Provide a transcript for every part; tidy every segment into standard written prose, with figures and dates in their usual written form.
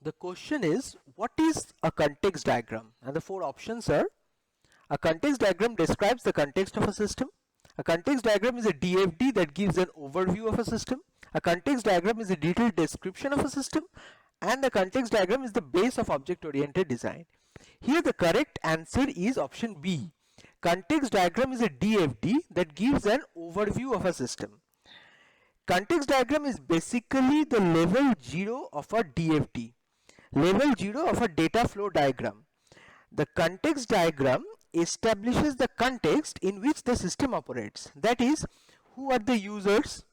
The question is, what is a context diagram? And the four options are: a context diagram describes the context of a system. A context diagram is a DFD that gives an overview of a system. A context diagram is a detailed description of a system. And the context diagram is the base of object-oriented design. Here the correct answer is option B. Context diagram is a DFD that gives an overview of a system. Context diagram is basically the level 0 of a DFD, level 0 of a data flow diagram. The context diagram establishes the context in which the system operates. That is, who are the users,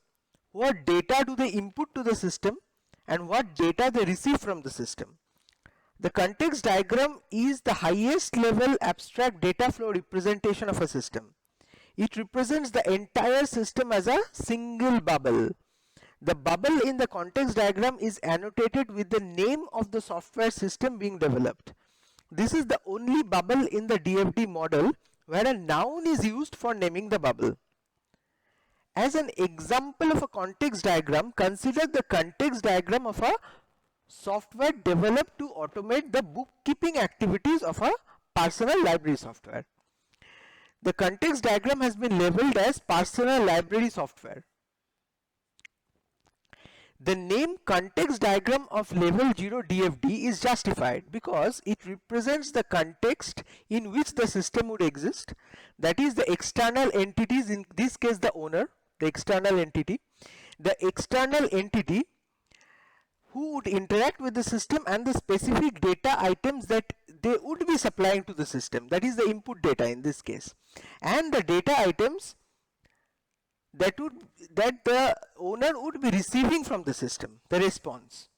what data do they input to the system, and what data they receive from the system. The context diagram is the highest level abstract data flow representation of a system. It represents the entire system as a single bubble. The bubble in the context diagram is annotated with the name of the software system being developed. This is the only bubble in the DFD model where a noun is used for naming the bubble. As an example of a context diagram, consider the context diagram of a software developed to automate the bookkeeping activities of a personal library software. The context diagram has been labeled as personal library software. The name context diagram of level 0 DFD is justified because it represents the context in which the system would exist, that is the external entities, in this case the owner, the external entity who would interact with the system, and the specific data items that they would be supplying to the system, that is the input data in this case, and the data items that the owner would be receiving from the system, the response.